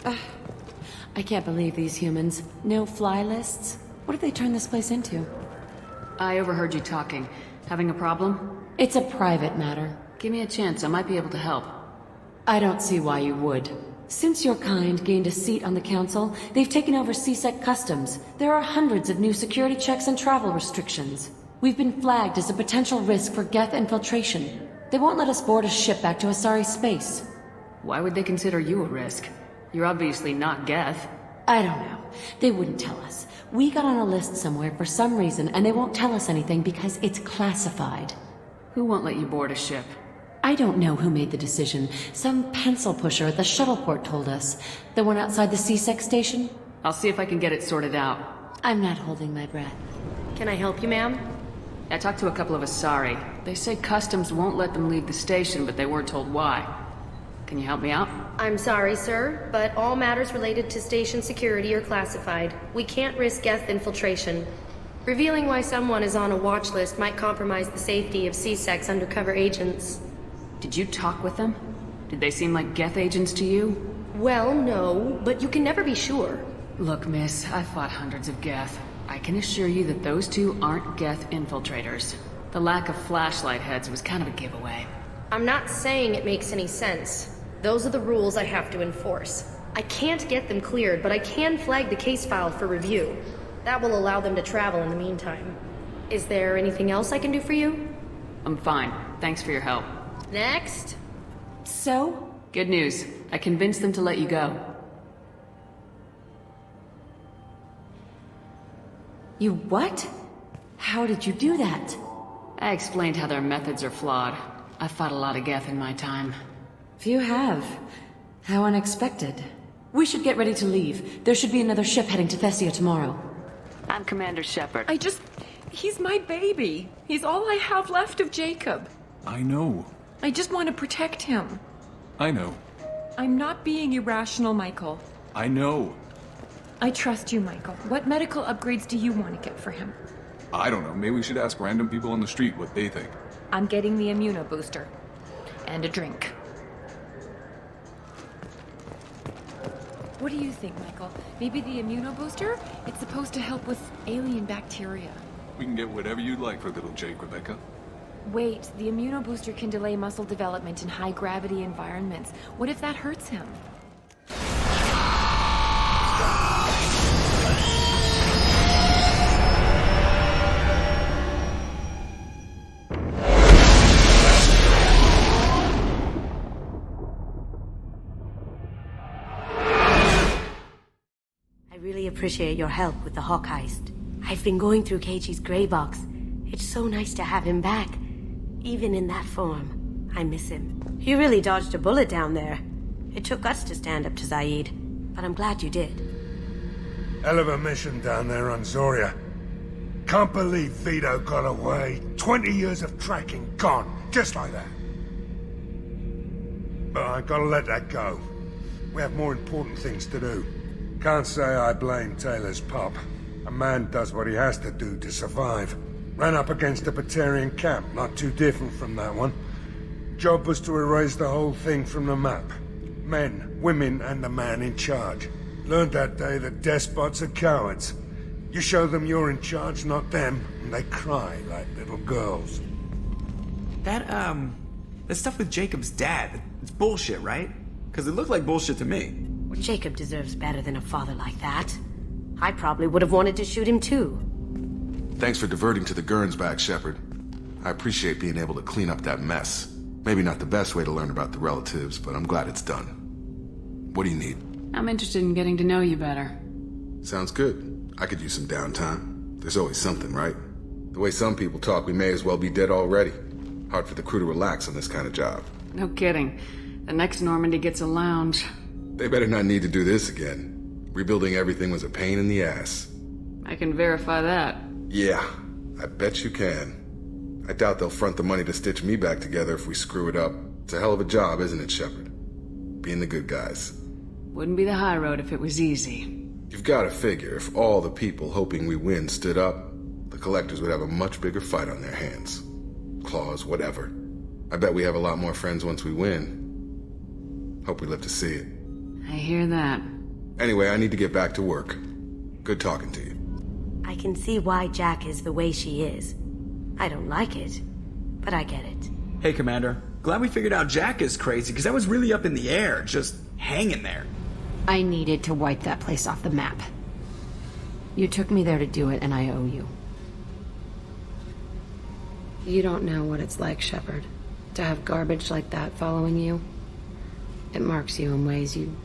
I can't believe these humans. No fly lists? What have they turned this place into? I overheard you talking. Having a problem? It's a private matter. Give me a chance, I might be able to help. I don't see why you would. Since your kind gained a seat on the council, they've taken over CSEC customs. There are hundreds of new security checks and travel restrictions. We've been flagged as a potential risk for Geth infiltration. They won't let us board a ship back to Asari space. Why would they consider you a risk? You're obviously not Geth. I don't know. They wouldn't tell us. We got on a list somewhere for some reason, and they won't tell us anything because it's classified. Who won't let you board a ship? I don't know who made the decision. Some pencil pusher at the shuttleport told us. The one outside the CSEC station? I'll see if I can get it sorted out. I'm not holding my breath. Can I help you, ma'am? I talked to a couple of Asari. They say customs won't let them leave the station, but they weren't told why. Can you help me out? I'm sorry, sir, but all matters related to station security are classified. We can't risk Geth infiltration. Revealing why someone is on a watch list might compromise the safety of CSEC's undercover agents. Did you talk with them? Did they seem like Geth agents to you? Well, no, but you can never be sure. Look, miss, I've fought hundreds of Geth. I can assure you that those two aren't Geth infiltrators. The lack of flashlight heads was kind of a giveaway. I'm not saying it makes any sense. Those are the rules I have to enforce. I can't get them cleared, but I can flag the case file for review. That will allow them to travel in the meantime. Is there anything else I can do for you? I'm fine. Thanks for your help. Next. So? Good news. I convinced them to let you go. You what? How did you do that? I explained how their methods are flawed. I've fought a lot of Geth in my time. Few have. How unexpected. We should get ready to leave. There should be another ship heading to Thessia tomorrow. I'm Commander Shepard. He's my baby. He's all I have left of Jacob. I know. I just want to protect him. I know. I'm not being irrational, Michael. I know. I trust you, Michael. What medical upgrades do you want to get for him? I don't know. Maybe we should ask random people on the street what they think. I'm getting the immuno booster. And a drink. What do you think, Michael? Maybe the immuno booster? It's supposed to help with alien bacteria. We can get whatever you'd like for little Jake, Rebecca. Wait, the immuno booster can delay muscle development in high-gravity environments. What if that hurts him? I really appreciate your help with the Hawk heist. I've been going through Keiichi's gray box. It's so nice to have him back. Even in that form, I miss him. You really dodged a bullet down there. It took guts to stand up to Zaid, but I'm glad you did. Hell of a mission down there on Zoria. Can't believe Vito got away. 20 years of tracking gone, just like that. But I gotta let that go. We have more important things to do. Can't say I blame Taylor's pop. A man does what he has to do to survive. Ran up against a Batarian camp, not too different from that one. Job was to erase the whole thing from the map. Men, women, and the man in charge. Learned that day that despots are cowards. You show them you're in charge, not them, and they cry like little girls. That stuff with Jacob's dad, it's bullshit, right? Because it looked like bullshit to me. Well, Jacob deserves better than a father like that. I probably would have wanted to shoot him too. Thanks for diverting to the Gurns back, Shepard. I appreciate being able to clean up that mess. Maybe not the best way to learn about the relatives, but I'm glad it's done. What do you need? I'm interested in getting to know you better. Sounds good. I could use some downtime. There's always something, right? The way some people talk, we may as well be dead already. Hard for the crew to relax on this kind of job. No kidding. The next Normandy gets a lounge. They better not need to do this again. Rebuilding everything was a pain in the ass. I can verify that. Yeah, I bet you can. I doubt they'll front the money to stitch me back together if we screw it up. It's a hell of a job, isn't it, Shepard? Being the good guys. Wouldn't be the high road if it was easy. You've got to figure if all the people hoping we win stood up, the collectors would have a much bigger fight on their hands. Claws, whatever. I bet we have a lot more friends once we win. Hope we live to see it. I hear that. Anyway, I need to get back to work. Good talking to you. I can see why Jack is the way she is. I don't like it, but I get it. Hey, Commander. Glad we figured out Jack is crazy, because that was really up in the air, just hanging there. I needed to wipe that place off the map. You took me there to do it, and I owe you. You don't know what it's like, Shepard, to have garbage like that following you. It marks you in ways you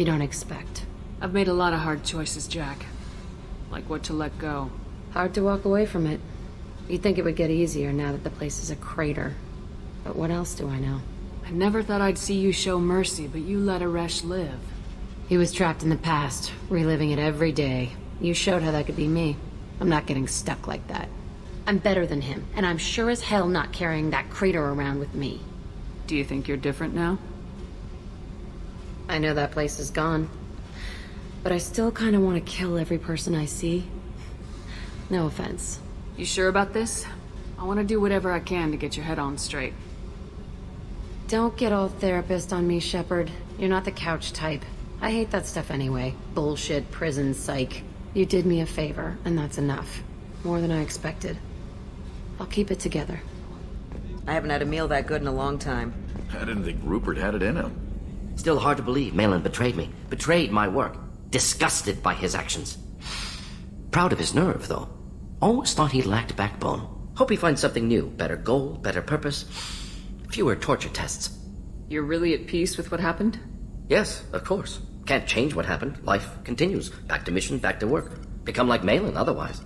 don't expect. I've made a lot of hard choices, Jack. Like what to let go. Hard to walk away from it. You'd think it would get easier now that the place is a crater. But what else do I know? I never thought I'd see you show mercy, but you let Aresh live. He was trapped in the past, reliving it every day. You showed how that could be me. I'm not getting stuck like that. I'm better than him, and I'm sure as hell not carrying that crater around with me. Do you think you're different now? I know that place is gone. But I still kind of want to kill every person I see. No offense. You sure about this? I want to do whatever I can to get your head on straight. Don't get all therapist on me, Shepard. You're not the couch type. I hate that stuff anyway. Bullshit, prison, psych. You did me a favor, and that's enough. More than I expected. I'll keep it together. I haven't had a meal that good in a long time. I didn't think Rupert had it in him. Still hard to believe Malin betrayed me. Betrayed my work. Disgusted by his actions. Proud of his nerve, though. Always thought he lacked backbone. Hope he finds something new. Better goal, better purpose. Fewer torture tests. You're really at peace with what happened? Yes, of course. Can't change what happened. Life continues. Back to mission, back to work. Become like Malin otherwise.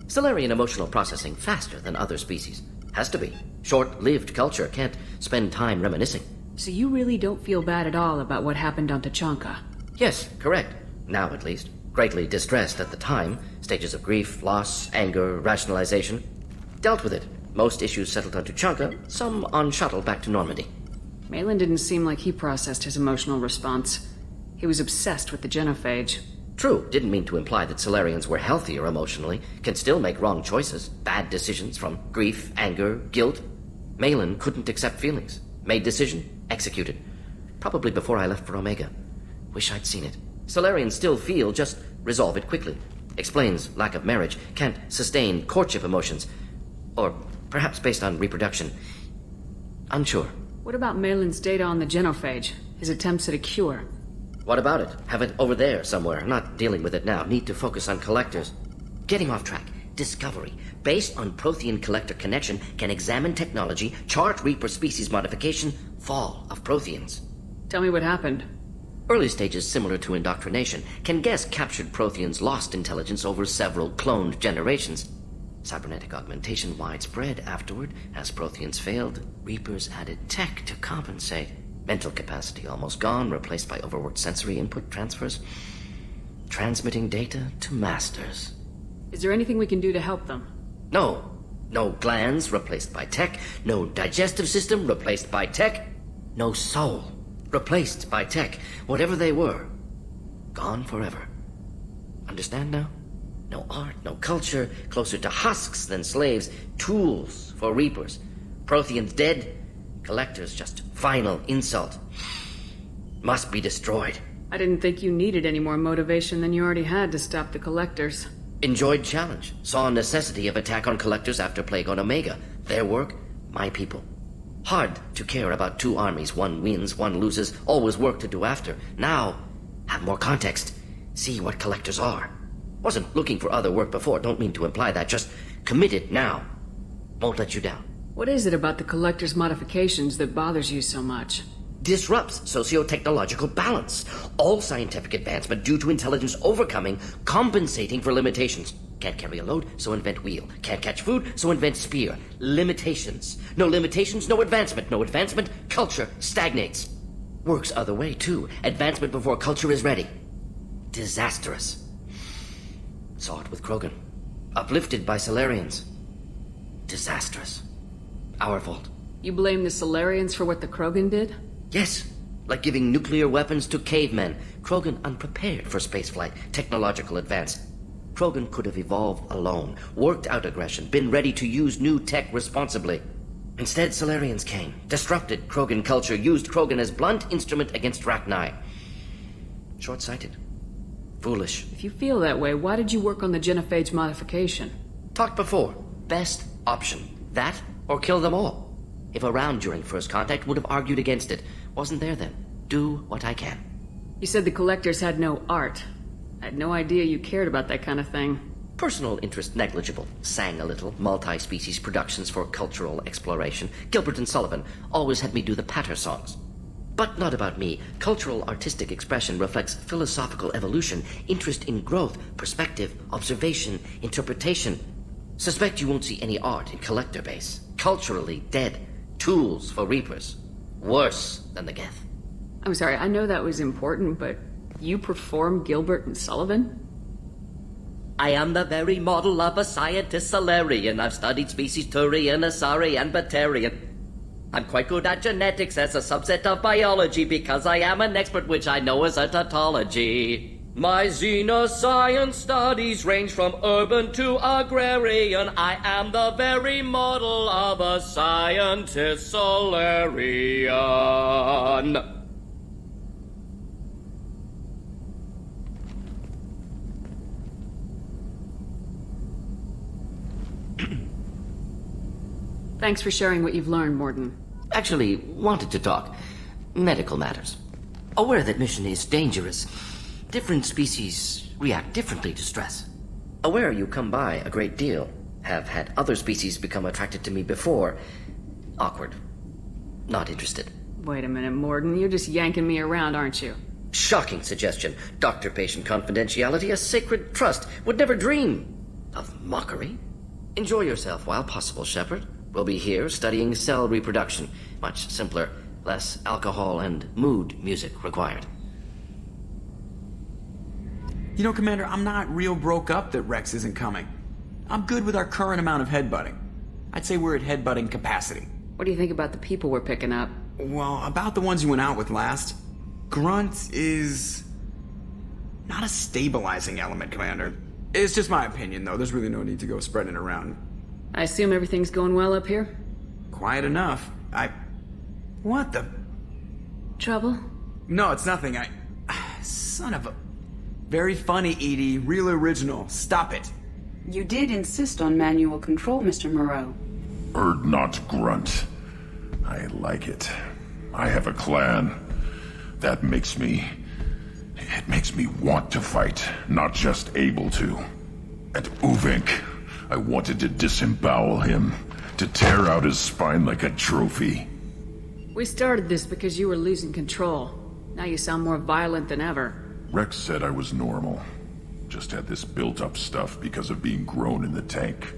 Solarian emotional processing faster than other species. Has to be. Short-lived culture can't spend time reminiscing. So you really don't feel bad at all about what happened on Tuchanka? Yes, correct. Now at least. Greatly distressed at the time. Stages of grief, loss, anger, rationalization. Dealt with it. Most issues settled on Tuchanka, some on shuttle back to Normandy. Malin didn't seem like he processed his emotional response. He was obsessed with the genophage. True, didn't mean to imply that Solarians were healthier emotionally, can still make wrong choices, bad decisions from grief, anger, guilt. Malin couldn't accept feelings. Made decision, executed. Probably before I left for Omega. Wish I'd seen it. Solarians still feel, just resolve it quickly. Explains lack of marriage, can't sustain courtship emotions. Or perhaps based on reproduction. Unsure. What about Malin's data on the genophage? His attempts at a cure? What about it? Have it over there somewhere. Not dealing with it now. Need to focus on collectors. Getting off track. Discovery. Based on Prothean-collector connection, can examine technology, chart Reaper species modification, fall of Protheans. Tell me what happened. Early stages similar to indoctrination. Can guess captured Protheans lost intelligence over several cloned generations. Cybernetic augmentation widespread afterward. As Protheans failed, Reapers added tech to compensate. Mental capacity almost gone, replaced by overworked sensory input transfers. Transmitting data to masters. Is there anything we can do to help them? No. No glands replaced by tech. No digestive system replaced by tech. No soul replaced by tech. Whatever they were, gone forever. Understand now? No art, no culture, closer to husks than slaves. Tools for Reapers. Protheans dead. Collectors just final insult. Must be destroyed. I didn't think you needed any more motivation than you already had to stop the Collectors. Enjoyed challenge. Saw necessity of attack on Collectors after Plague on Omega. Their work, my people. Hard to care about two armies. One wins, one loses. Always work to do after. Now, have more context. See what Collectors are. Wasn't looking for other work before. Don't mean to imply that. Just committed now. Won't let you down. What is it about the Collector's modifications that bothers you so much? Disrupts socio-technological balance. All scientific advancement due to intelligence overcoming, compensating for limitations. Can't carry a load, so invent wheel. Can't catch food, so invent spear. Limitations. No limitations, no advancement. No advancement, culture stagnates. Works other way, too. Advancement before culture is ready. Disastrous. Saw it with Krogan. Uplifted by Solarians. Disastrous. Our fault. You blame the Solarians for what the Krogan did? Yes. Like giving nuclear weapons to cavemen. Krogan unprepared for spaceflight, technological advance. Krogan could have evolved alone, worked out aggression, been ready to use new tech responsibly. Instead, Solarians came, disrupted Krogan culture, used Krogan as blunt instrument against Rachni. Short-sighted. Foolish. If you feel that way, why did you work on the genophage modification? Talked before. Best option. That, or kill them all. If around during first contact, would have argued against it. Wasn't there then. Do what I can. You said the collectors had no art. I had no idea you cared about that kind of thing. Personal interest negligible. Sang a little. Multi-species productions for cultural exploration. Gilbert and Sullivan always had me do the patter songs. But not about me. Cultural artistic expression reflects philosophical evolution, interest in growth, perspective, observation, interpretation. Suspect you won't see any art in collector base. Culturally dead. Tools for reapers. Worse than the Geth. I'm sorry, I know that was important, but you perform Gilbert and Sullivan? I am the very model of a scientist Solarian. I've studied species Turian, Asari, and Batarian. I'm quite good at genetics as a subset of biology because I am an expert which I know as a tautology. My xenoscience studies range from urban to agrarian. I am the very model of a scientist Solarian. Thanks for sharing what you've learned, Morden. Actually, wanted to talk. Medical matters. Aware that mission is dangerous. Different species react differently to stress. Aware you come by a great deal. Have had other species become attracted to me before. Awkward. Not interested. Wait a minute, Morden. You're just yanking me around, aren't you? Shocking suggestion. Doctor-patient confidentiality, a sacred trust. Would never dream of mockery. Enjoy yourself while possible, Shepard. We'll be here studying cell reproduction. Much simpler, less alcohol and mood music required. You know, Commander, I'm not real broke up that Rex isn't coming. I'm good with our current amount of headbutting. I'd say we're at headbutting capacity. What do you think about the people we're picking up? Well, about the ones you went out with last. Grunt is not a stabilizing element, Commander. It's just my opinion, though. There's really no need to go spreading it around. I assume everything's going well up here? Quiet enough. What the... Trouble? No, it's nothing. Son of a... Very funny, Edie. Real original. Stop it. You did insist on manual control, Mr. Moreau. Erd not grunt. I like it. I have a clan. That makes me... It makes me want to fight, not just able to. And Uvink, I wanted to disembowel him, to tear out his spine like a trophy. We started this because you were losing control. Now you sound more violent than ever. Rex said I was normal. Just had this built-up stuff because of being grown in the tank.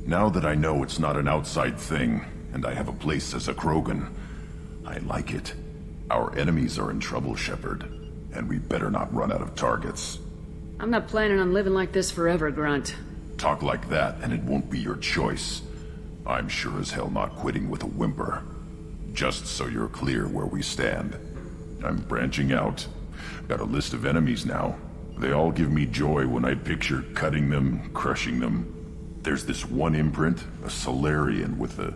Now that I know it's not an outside thing, and I have a place as a Krogan, I like it. Our enemies are in trouble, Shepard, and we better not run out of targets. I'm not planning on living like this forever, Grunt. Talk like that, and it won't be your choice. I'm sure as hell not quitting with a whimper. Just so you're clear where we stand. I'm branching out. Got a list of enemies now. They all give me joy when I picture cutting them, crushing them. There's this one imprint, a Solarian with the...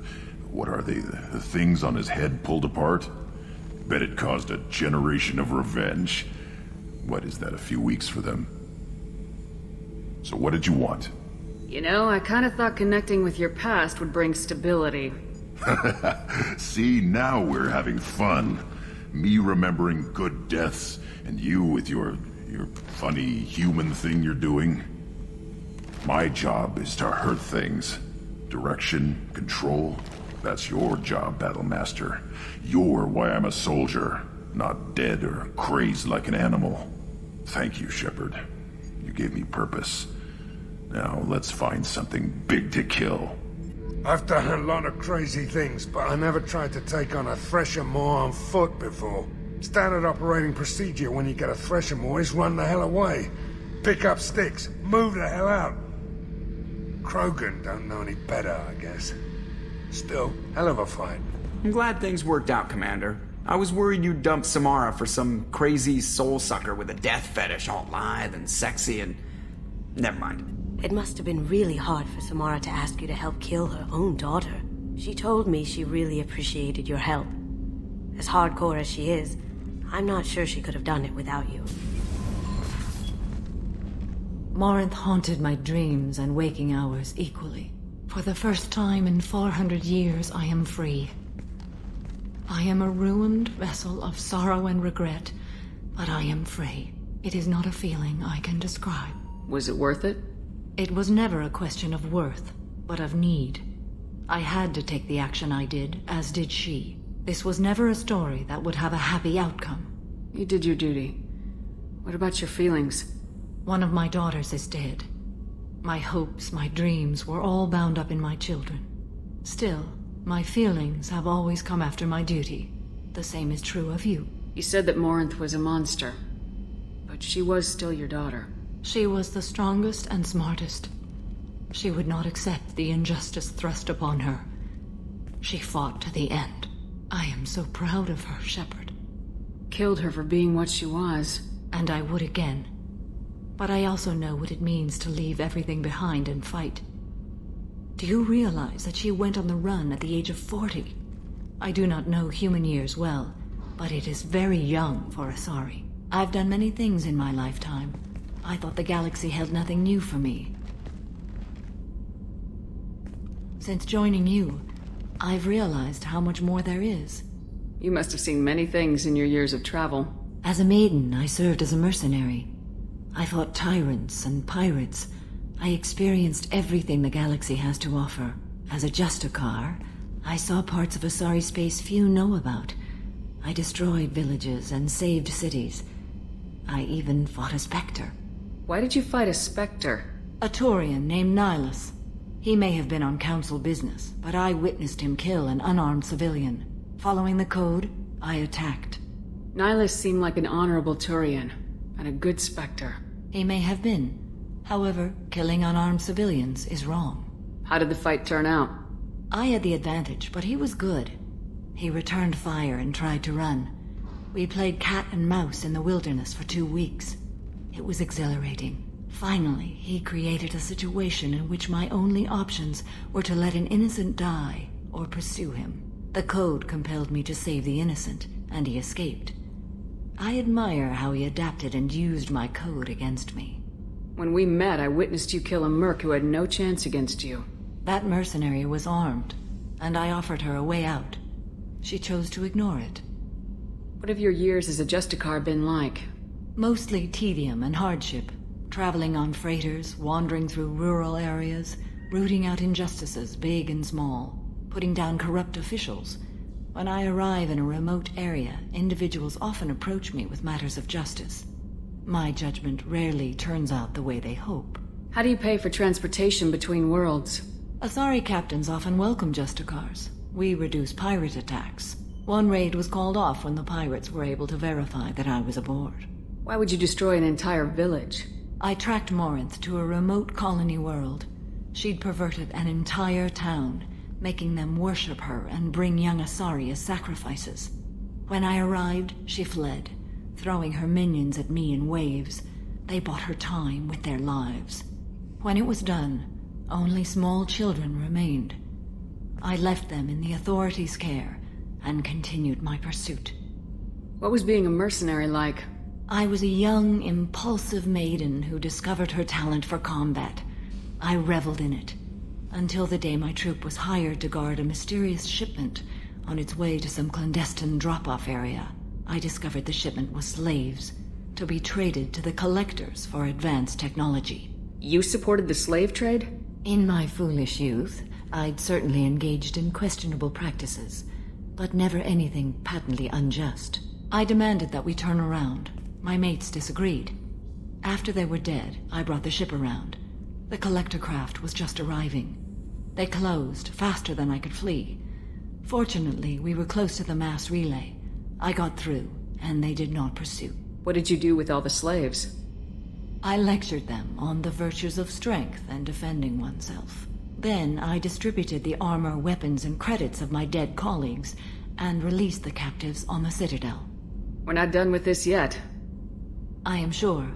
what are they? The things on his head pulled apart? Bet it caused a generation of revenge. What is that, a few weeks for them? So what did you want? You know, I kind of thought connecting with your past would bring stability. See, now we're having fun. Me remembering good deaths, and you with your funny human thing you're doing. My job is to hurt things. Direction, control, that's your job, Battlemaster. You're why I'm a soldier, not dead or crazed like an animal. Thank you, Shepard. You gave me purpose. Now, let's find something big to kill. I've done a lot of crazy things, but I never tried to take on a Thresher-Maw on foot before. Standard operating procedure when you get a Thresher-Maw is run the hell away. Pick up sticks, move the hell out. Krogan don't know any better, I guess. Still, hell of a fight. I'm glad things worked out, Commander. I was worried you'd dump Samara for some crazy soul sucker with a death fetish, all lithe and sexy and... Never mind. It must have been really hard for Samara to ask you to help kill her own daughter. She told me she really appreciated your help. As hardcore as she is, I'm not sure she could have done it without you. Morinth haunted my dreams and waking hours equally. For the first time in 400 years, I am free. I am a ruined vessel of sorrow and regret, but I am free. It is not a feeling I can describe. Was it worth it? It was never a question of worth, but of need. I had to take the action I did, as did she. This was never a story that would have a happy outcome. You did your duty. What about your feelings? One of my daughters is dead. My hopes, my dreams were all bound up in my children. Still, my feelings have always come after my duty. The same is true of you. You said that Morinth was a monster, but she was still your daughter. She was the strongest and smartest. She would not accept the injustice thrust upon her. She fought to the end. I am so proud of her, Shepard. Killed her for being what she was. And I would again. But I also know what it means to leave everything behind and fight. Do you realize that she went on the run at the age of 40? I do not know human years well, but it is very young for Asari. I've done many things in my lifetime. I thought the galaxy held nothing new for me. Since joining you, I've realized how much more there is. You must have seen many things in your years of travel. As a maiden, I served as a mercenary. I fought tyrants and pirates. I experienced everything the galaxy has to offer. As a Justicar, I saw parts of Asari space few know about. I destroyed villages and saved cities. I even fought a Spectre. Why did you fight a Spectre? A Taurian named Nihilus. He may have been on council business, but I witnessed him kill an unarmed civilian. Following the code, I attacked. Nihilus seemed like an honorable Turian, and a good Spectre. He may have been. However, killing unarmed civilians is wrong. How did the fight turn out? I had the advantage, but he was good. He returned fire and tried to run. We played cat and mouse in the wilderness for 2 weeks. It was exhilarating. Finally, he created a situation in which my only options were to let an innocent die or pursue him. The code compelled me to save the innocent, and he escaped. I admire how he adapted and used my code against me. When we met, I witnessed you kill a merc who had no chance against you. That mercenary was armed, and I offered her a way out. She chose to ignore it. What have your years as a Justicar been like? Mostly tedium and hardship. Traveling on freighters, wandering through rural areas, rooting out injustices, big and small, putting down corrupt officials. When I arrive in a remote area, individuals often approach me with matters of justice. My judgment rarely turns out the way they hope. How do you pay for transportation between worlds? Asari captains often welcome Justicars. We reduce pirate attacks. One raid was called off when the pirates were able to verify that I was aboard. Why would you destroy an entire village? I tracked Morinth to a remote colony world. She'd perverted an entire town, making them worship her and bring young Asari as sacrifices. When I arrived, she fled, throwing her minions at me in waves. They bought her time with their lives. When it was done, only small children remained. I left them in the authorities' care and continued my pursuit. What was being a mercenary like? I was a young, impulsive maiden who discovered her talent for combat. I reveled in it, until the day my troop was hired to guard a mysterious shipment on its way to some clandestine drop-off area. I discovered the shipment was slaves, to be traded to the collectors for advanced technology. You supported the slave trade? In my foolish youth, I'd certainly engaged in questionable practices, but never anything patently unjust. I demanded that we turn around. My mates disagreed. After they were dead, I brought the ship around. The collector craft was just arriving. They closed faster than I could flee. Fortunately, we were close to the mass relay. I got through, and they did not pursue. What did you do with all the slaves? I lectured them on the virtues of strength and defending oneself. Then I distributed the armor, weapons, and credits of my dead colleagues, and released the captives on the Citadel. We're not done with this yet. I am sure.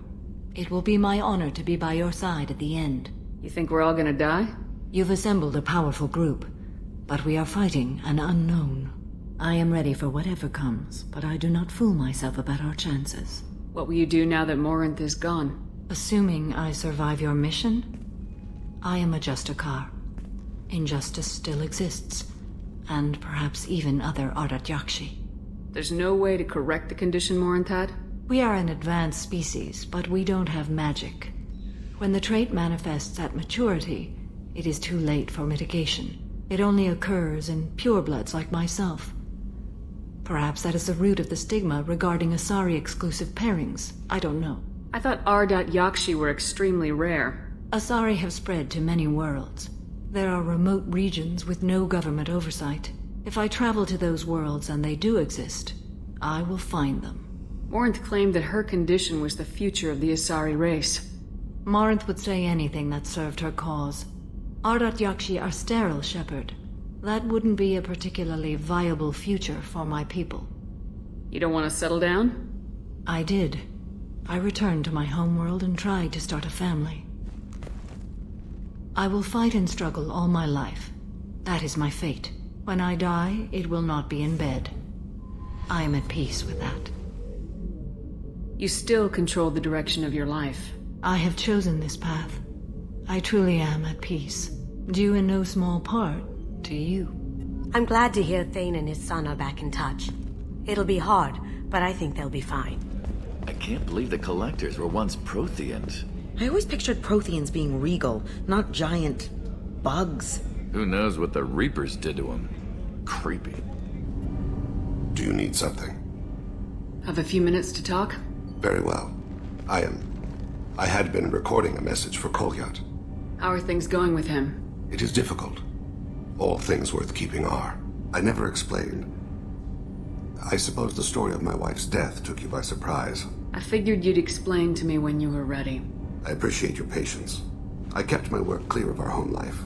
It will be my honor to be by your side at the end. You think we're all gonna die? You've assembled a powerful group, but we are fighting an unknown. I am ready for whatever comes, but I do not fool myself about our chances. What will you do now that Morinth is gone? Assuming I survive your mission, I am a Justicar. Injustice still exists, and perhaps even other ALOT Yakshi. There's no way to correct the condition, Morinthad? We are an advanced species, but we don't have magic. When the trait manifests at maturity, it is too late for mitigation. It only occurs in purebloods like myself. Perhaps that is the root of the stigma regarding Asari-exclusive pairings. I don't know. I thought ALOT Yakshi were extremely rare. Asari have spread to many worlds. There are remote regions with no government oversight. If I travel to those worlds and they do exist, I will find them. Morinth claimed that her condition was the future of the Asari race. Morinth would say anything that served her cause. ALOT Yakshi are sterile, Shepard. That wouldn't be a particularly viable future for my people. You don't want to settle down? I did. I returned to my homeworld and tried to start a family. I will fight and struggle all my life. That is my fate. When I die, it will not be in bed. I am at peace with that. You still control the direction of your life. I have chosen this path. I truly am at peace. Due in no small part to you. I'm glad to hear Thane and his son are back in touch. It'll be hard, but I think they'll be fine. I can't believe the collectors were once Protheans. I always pictured Protheans being regal, not giant bugs. Who knows what the Reapers did to them? Creepy. Do you need something? Have a few minutes to talk? Very well. I had been recording a message for Kolyat. How are things going with him? It is difficult. All things worth keeping are. I never explained. I suppose the story of my wife's death took you by surprise. I figured you'd explain to me when you were ready. I appreciate your patience. I kept my work clear of our home life.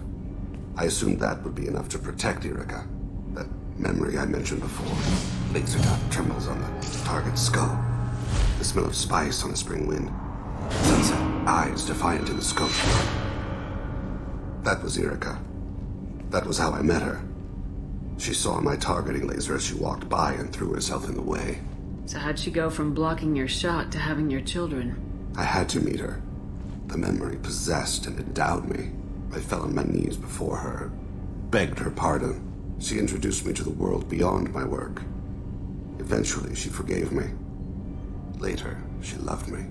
I assumed that would be enough to protect Erica. That memory I mentioned before. Laser dot trembles on the target's skull. The smell of spice on a spring wind. Sunset, eyes defiant in the scope. That was Erica. That was how I met her. She saw my targeting laser as she walked by and threw herself in the way. So how'd she go from blocking your shot to having your children? I had to meet her. The memory possessed and endowed me. I fell on my knees before her, begged her pardon. She introduced me to the world beyond my work. Eventually, she forgave me. Later, she loved me.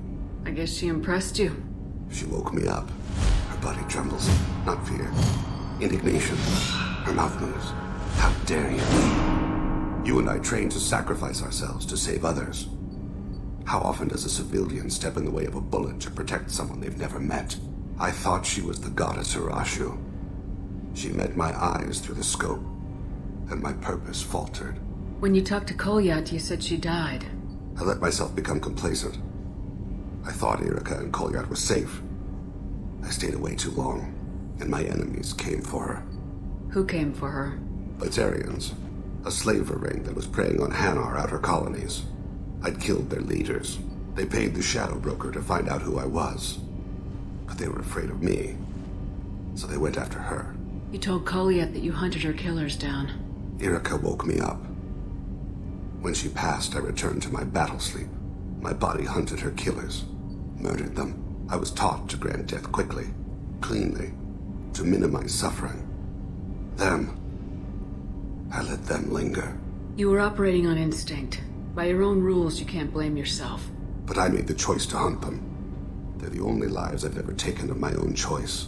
I guess she impressed you. She woke me up. Her body trembles. Not fear. Indignation. Her mouth moves. How dare you? You and I trained to sacrifice ourselves to save others. How often does a civilian step in the way of a bullet to protect someone they've never met? I thought she was the goddess Hirashu. She met my eyes through the scope, and my purpose faltered. When you talked to Kolyat, you said she died. I let myself become complacent. I thought Erica and Kolyat were safe. I stayed away too long, and my enemies came for her. Who came for her? Batarians. A slaver ring that was preying on Hanar outer colonies. I'd killed their leaders. They paid the Shadow Broker to find out who I was. But they were afraid of me, so they went after her. You told Kolyat that you hunted her killers down. Erica woke me up. When she passed, I returned to my battle sleep. My body hunted her killers, murdered them. I was taught to grant death quickly, cleanly, to minimize suffering. I let them linger. You were operating on instinct. By your own rules, you can't blame yourself. But I made the choice to hunt them. They're the only lives I've ever taken of my own choice.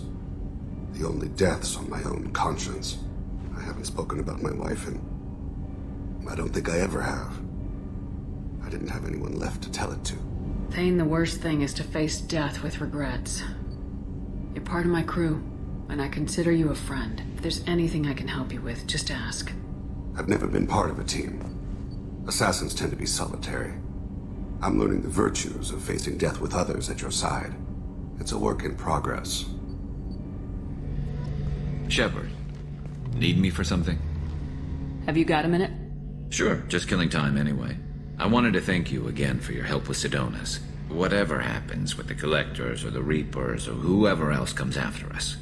The only deaths on my own conscience. I haven't spoken about my wife, and I don't think I ever have. I didn't have anyone left to tell it to. Thane, the worst thing is to face death with regrets. You're part of my crew, and I consider you a friend. If there's anything I can help you with, just ask. I've never been part of a team. Assassins tend to be solitary. I'm learning the virtues of facing death with others at your side. It's a work in progress. Shepard, need me for something? Have you got a minute? Sure, just killing time anyway. I wanted to thank you again for your help with Sidonis. Whatever happens with the Collectors or the Reapers or whoever else comes after us,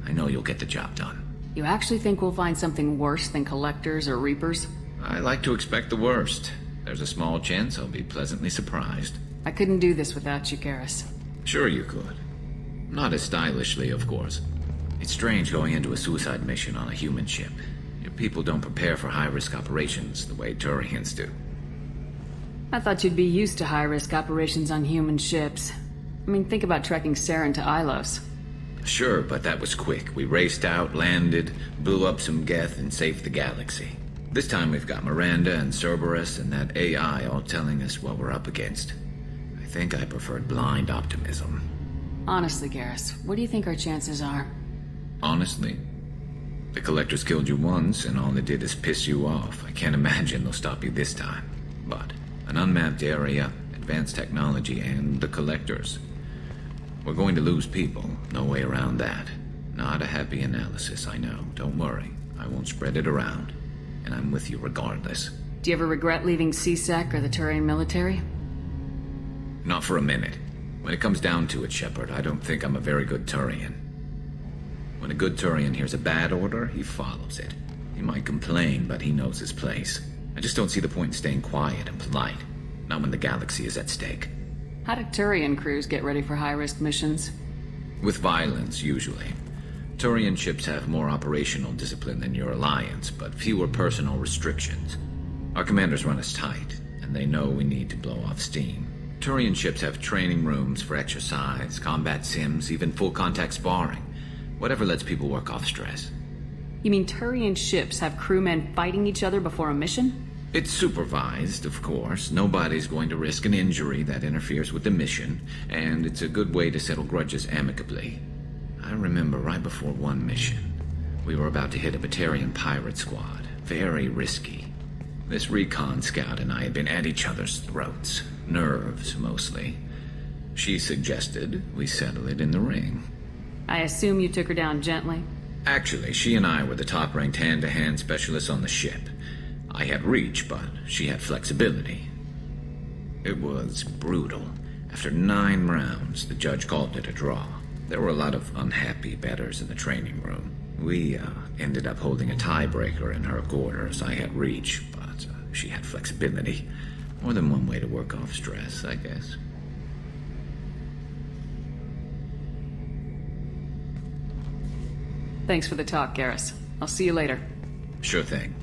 I know you'll get the job done. You actually think we'll find something worse than Collectors or Reapers? I like to expect the worst. There's a small chance I'll be pleasantly surprised. I couldn't do this without you, Garrus. Sure you could. Not as stylishly, of course. It's strange going into a suicide mission on a human ship. Your people don't prepare for high-risk operations the way Turians do. I thought you'd be used to high-risk operations on human ships. I mean, think about trekking Saren to Ilos. Sure, but that was quick. We raced out, landed, blew up some Geth, and saved the galaxy. This time we've got Miranda and Cerberus and that AI all telling us what we're up against. I think I preferred blind optimism. Honestly, Garrus, what do you think our chances are? Honestly, the Collectors killed you once, and all they did is piss you off. I can't imagine they'll stop you this time. But an unmapped area, advanced technology, and the Collectors. We're going to lose people. No way around that. Not a happy analysis, I know. Don't worry. I won't spread it around. And I'm with you regardless. Do you ever regret leaving CSEC or the Turian military? Not for a minute. When it comes down to it, Shepard, I don't think I'm a very good Turian. When a good Turian hears a bad order, he follows it. He might complain, but he knows his place. I just don't see the point in staying quiet and polite. Not when the galaxy is at stake. How do Turian crews get ready for high-risk missions? With violence, usually. Turian ships have more operational discipline than your alliance, but fewer personal restrictions. Our commanders run us tight, and they know we need to blow off steam. Turian ships have training rooms for exercise, combat sims, even full-contact sparring. Whatever lets people work off stress. You mean Turian ships have crewmen fighting each other before a mission? It's supervised, of course. Nobody's going to risk an injury that interferes with the mission, and it's a good way to settle grudges amicably. I remember right before one mission, we were about to hit a Batarian pirate squad. Very risky. This recon scout and I had been at each other's throats. Nerves, mostly. She suggested we settle it in the ring. I assume you took her down gently? Actually, she and I were the top-ranked hand-to-hand specialists on the ship. I had reach, but she had flexibility. It was brutal. After 9 rounds, the judge called it a draw. There were a lot of unhappy bettors in the training room. We ended up holding a tiebreaker in her quarters. I had reach, but she had flexibility. More than one way to work off stress, I guess. Thanks for the talk, Garrus. I'll see you later. Sure thing.